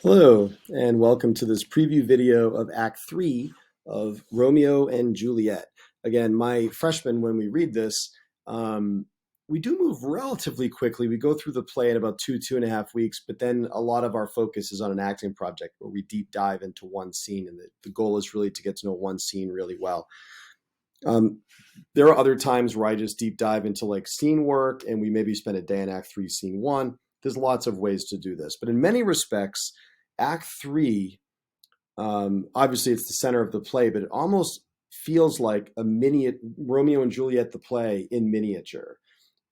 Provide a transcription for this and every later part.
Hello, and welcome to this preview video of Act 3 of Romeo and Juliet. Again, my freshmen, when we read this, we do move relatively quickly. We go through the play in about 2.5 weeks, but then a lot of our focus is on an acting project where we deep dive into one scene, and the goal is really to get to know one scene really well. There are other times where I just deep dive into like scene work, and we maybe spend a day in Act 3, Scene 1. There's lots of ways to do this, but in many respects, Act 3, obviously it's the center of the play, but it almost feels like a mini Romeo and Juliet, the play in miniature.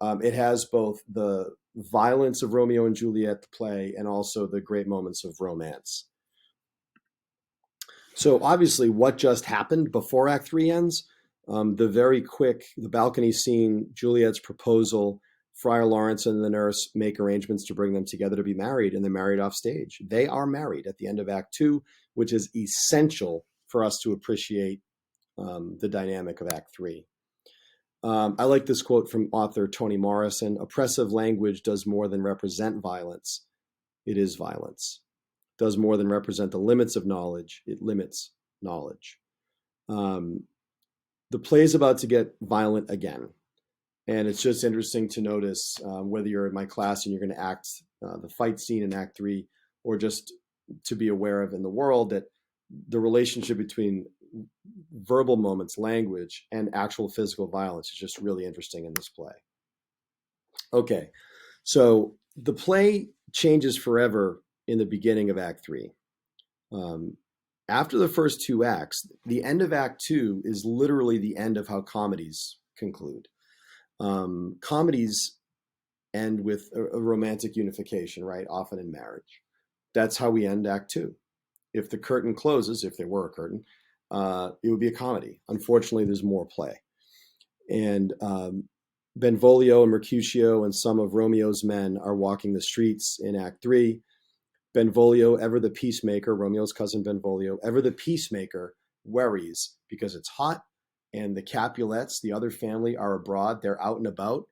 It has both the violence of Romeo and Juliet, the play, and also the great moments of romance. So obviously what just happened before Act 3 ends, the balcony scene, Juliet's proposal, Friar Lawrence and the nurse make arrangements to bring them together to be married, and they're married off stage. They are married at the end of Act 2, which is essential for us to appreciate the dynamic of Act 3. I like this quote from author Toni Morrison: "Oppressive language does more than represent violence. It is violence. Does more than represent the limits of knowledge. It limits knowledge." The play is about to get violent again. And it's just interesting to notice whether you're in my class and you're going to act the fight scene in Act 3, or just to be aware of in the world that the relationship between verbal moments, language, and actual physical violence is just really interesting in this play. Okay, so the play changes forever in the beginning of Act 3. After the first two acts, the end of Act 2 is literally the end of how comedies conclude. Comedies end with a romantic unification, right? Often in marriage. That's how we end Act 2. If the curtain closes, if there were a curtain, it would be a comedy. Unfortunately, there's more play. And Benvolio and Mercutio and some of Romeo's men are walking the streets in Act 3. Benvolio, ever the peacemaker, Romeo's cousin Benvolio, ever the peacemaker, worries because it's hot, and the Capulets, the other family, are abroad. They're out and about.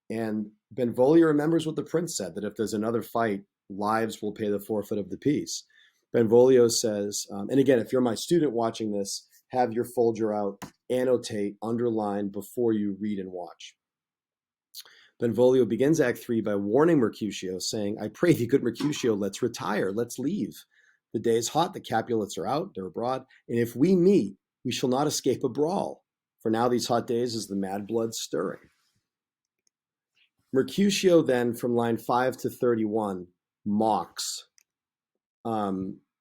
And Benvolio remembers what the prince said, that if there's another fight, lives will pay the forfeit of the peace. Benvolio says, and again, if you're my student watching this, have your folder out, annotate, underline before you read and watch. Benvolio begins Act 3 by warning Mercutio, saying, "I pray thee, good Mercutio, let's retire, let's leave. The day is hot, the Capulets are out, they're abroad, and if we meet, we shall not escape a brawl, for now these hot days is the mad blood stirring." Mercutio then, from line 5 to 31, mocks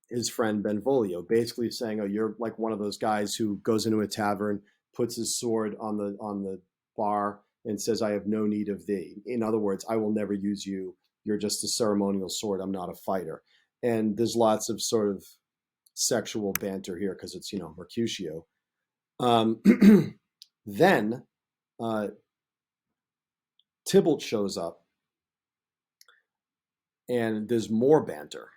his friend Benvolio, basically saying, "Oh, you're like one of those guys who goes into a tavern, puts his sword on the bar, and says, 'I have no need of thee.' In other words, I will never use you. You're just a ceremonial sword. I'm not a fighter." And there's lots of sort of sexual banter here because it's, Mercutio. Then Tybalt shows up, and there's more banter.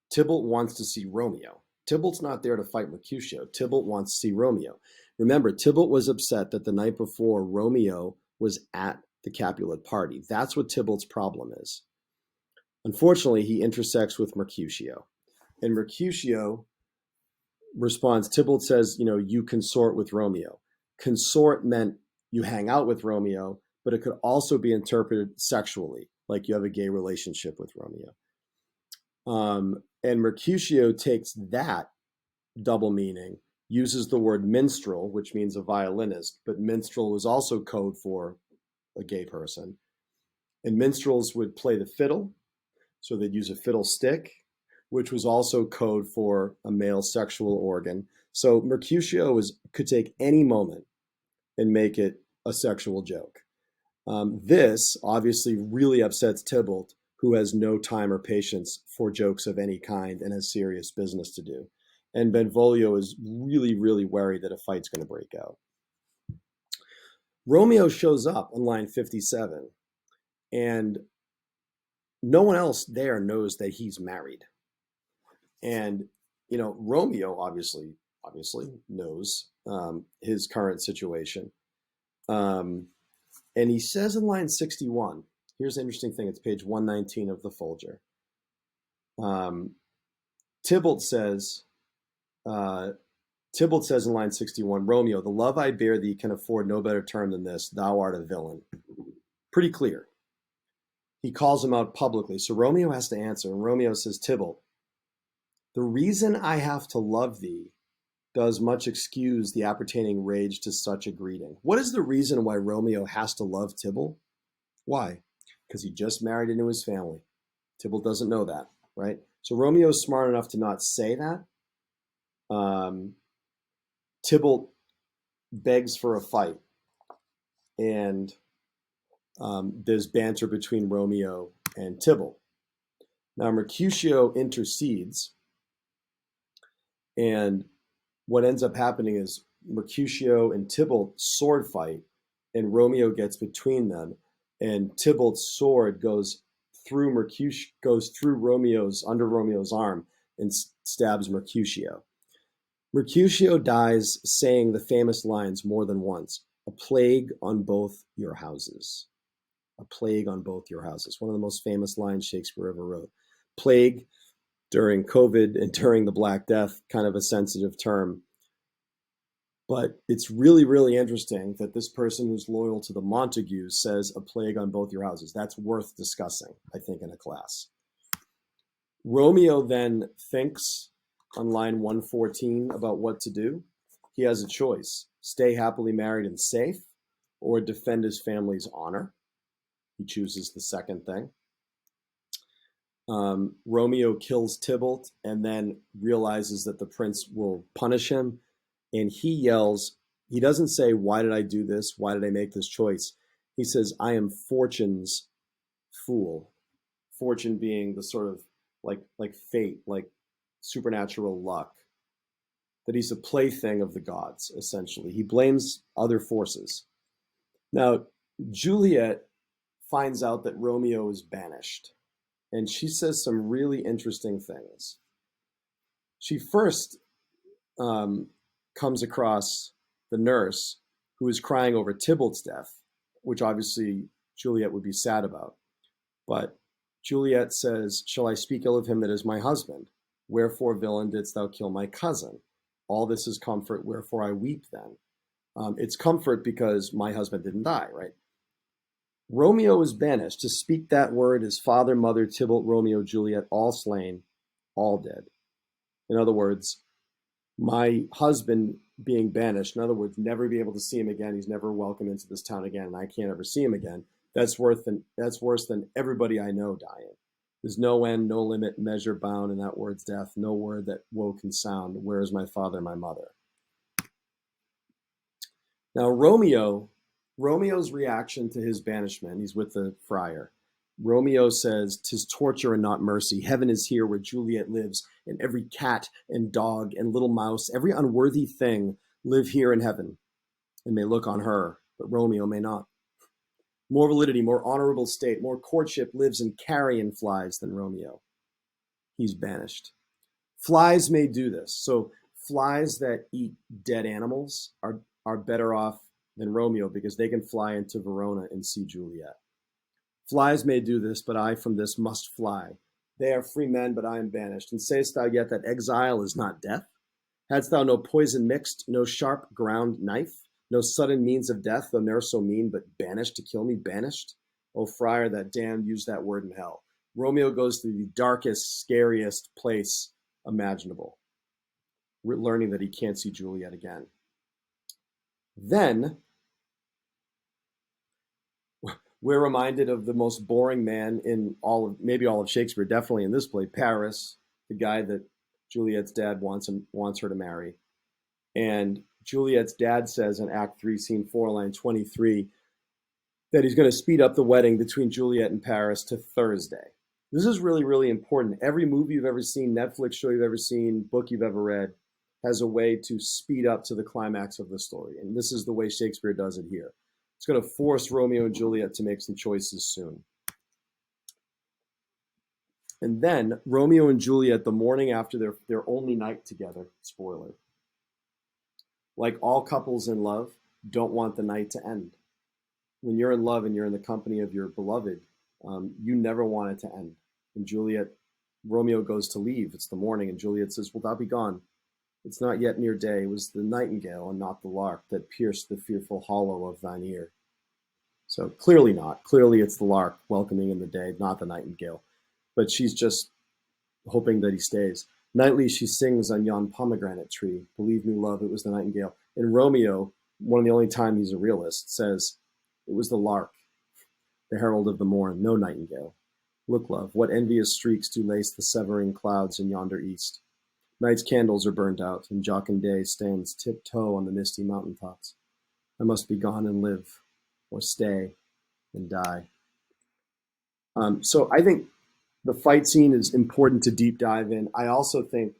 Tybalt wants to see Romeo. Tybalt's not there to fight Mercutio. Tybalt wants to see Romeo. Remember, Tybalt was upset that the night before Romeo was at the Capulet party. That's what Tybalt's problem is. Unfortunately, he intersects with Mercutio. And Mercutio responds, Tybalt says, you consort with Romeo. Consort meant you hang out with Romeo, but it could also be interpreted sexually, like you have a gay relationship with Romeo. And Mercutio takes that double meaning, uses the word minstrel, which means a violinist, but minstrel was also code for a gay person. And minstrels would play the fiddle, so they'd use a fiddle stick, which was also code for a male sexual organ. So Mercutio could take any moment and make it a sexual joke. This obviously really upsets Tybalt, who has no time or patience for jokes of any kind and has serious business to do. And Benvolio is really, really worried that a fight's going to break out. Romeo shows up on line 57, and no one else there knows that he's married. And, Romeo obviously knows his current situation. And he says in line 61, here's the interesting thing, it's page 119 of the Folger. Um, Tybalt says, Tybalt says in line 61, Romeo, the love I bear thee can afford no better term than this. Thou art a villain. Pretty clear. He calls him out publicly. So Romeo has to answer. And Romeo says, Tybalt, the reason I have to love thee does much excuse the appertaining rage to such a greeting. What is the reason why Romeo has to love Tybalt? Why? Because he just married into his family. Tybalt doesn't know that, right? So Romeo's smart enough to not say that. Tybalt begs for a fight, and there's banter between Romeo and Tybalt. Now Mercutio intercedes, and what ends up happening is Mercutio and Tybalt sword fight, and Romeo gets between them, and Tybalt's sword goes through Romeo's arm and stabs Mercutio. Mercutio dies saying the famous lines more than once: "A plague on both your houses." A plague on both your houses. One of the most famous lines Shakespeare ever wrote. Plague during COVID and during the Black Death, kind of a sensitive term. But it's really, really interesting that this person who's loyal to the Montagues says a plague on both your houses. That's worth discussing, I think, in a class. Romeo then thinks on line 114 about what to do. He has a choice: stay happily married and safe, or defend his family's honor. He chooses the second thing. Romeo kills Tybalt and then realizes that the prince will punish him. And he yells, he doesn't say, why did I do this? Why did I make this choice? He says, I am fortune's fool. Fortune being the sort of like fate, like supernatural luck. That he's a plaything of the gods, essentially. He blames other forces. Now, Juliet finds out that Romeo is banished, and she says some really interesting things. She first comes across the nurse who is crying over Tybalt's death, which obviously Juliet would be sad about. But Juliet says, shall I speak ill of him that is my husband? Wherefore, villain, didst thou kill my cousin? All this is comfort, wherefore I weep then. It's comfort because my husband didn't die, right? Romeo is banished. To speak that word, his father, mother, Tybalt, Romeo, Juliet, all slain, all dead. In other words, my husband being banished, in other words, never be able to see him again. He's never welcome into this town again, and I can't ever see him again. That's worse than everybody I know dying. There's no end, no limit, measure bound in that word's death. No word that woe can sound. Where is my father, my mother? Now, Romeo's reaction to his banishment, he's with the friar. Romeo says, "'Tis torture and not mercy. Heaven is here where Juliet lives, and every cat and dog and little mouse, every unworthy thing live here in heaven and may look on her, but Romeo may not. More validity, more honorable state, more courtship lives in carrion flies than Romeo. He's banished. Flies may do this. So flies that eat dead animals are better off than Romeo because they can fly into Verona and see Juliet. Flies may do this, but I from this must fly. They are free men, but I am banished. And sayest thou yet that exile is not death? Hadst thou no poison mixed, no sharp ground knife, no sudden means of death, though ne'er so mean, but banished to kill me, banished? O friar, that damned used that word in hell. Romeo goes to the darkest, scariest place imaginable, learning that he can't see Juliet again. Then we're reminded of the most boring man in maybe all of Shakespeare, definitely in this play, Paris, the guy that Juliet's dad wants her to marry. And Juliet's dad says in Act 3, Scene 4, line 23, that he's going to speed up the wedding between Juliet and Paris to Thursday. This is really, really important. Every movie you've ever seen, Netflix show you've ever seen, book you've ever read, has a way to speed up to the climax of the story. And this is the way Shakespeare does it here. It's going to force Romeo and Juliet to make some choices soon. And then Romeo and Juliet, the morning after their only night together, spoiler, like all couples in love, don't want the night to end. When you're in love and you're in the company of your beloved, you never want it to end. And Juliet Romeo goes to leave. It's the morning, and Juliet says, "Wilt thou be gone? It's not yet near day. It was the nightingale and not the lark that pierced the fearful hollow of thine ear." So clearly not. Clearly it's the lark welcoming in the day, not the nightingale. But she's just hoping that he stays. Nightly she sings on yon pomegranate tree. Believe me, love, it was the nightingale. And Romeo, one of the only time he's a realist, says, "It was the lark, the herald of the morn, no nightingale. Look, love, what envious streaks do lace the severing clouds in yonder east. Night's candles are burnt out, and jocund day stands tiptoe on the misty mountain tops. I must be gone and live, or stay and die." So I think the fight scene is important to deep dive in. I also think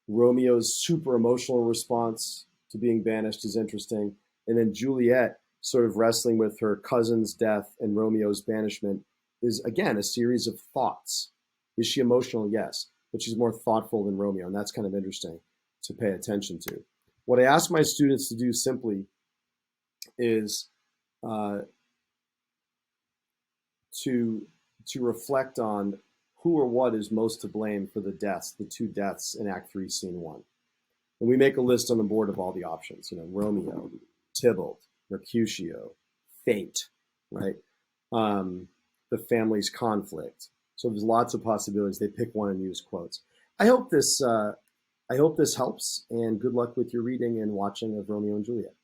Romeo's super emotional response to being banished is interesting. And then Juliet sort of wrestling with her cousin's death and Romeo's banishment is, again, a series of thoughts. Is she emotional? Yes. But she's more thoughtful than Romeo. And that's kind of interesting to pay attention to. What I ask my students to do simply is to reflect on who or what is most to blame for the deaths, the two deaths in Act 3, Scene 1. And we make a list on the board of all the options, Romeo, Tybalt, Mercutio, fate, right? The family's conflict. So there's lots of possibilities. They pick one and use quotes. I hope this helps, and good luck with your reading and watching of Romeo and Juliet.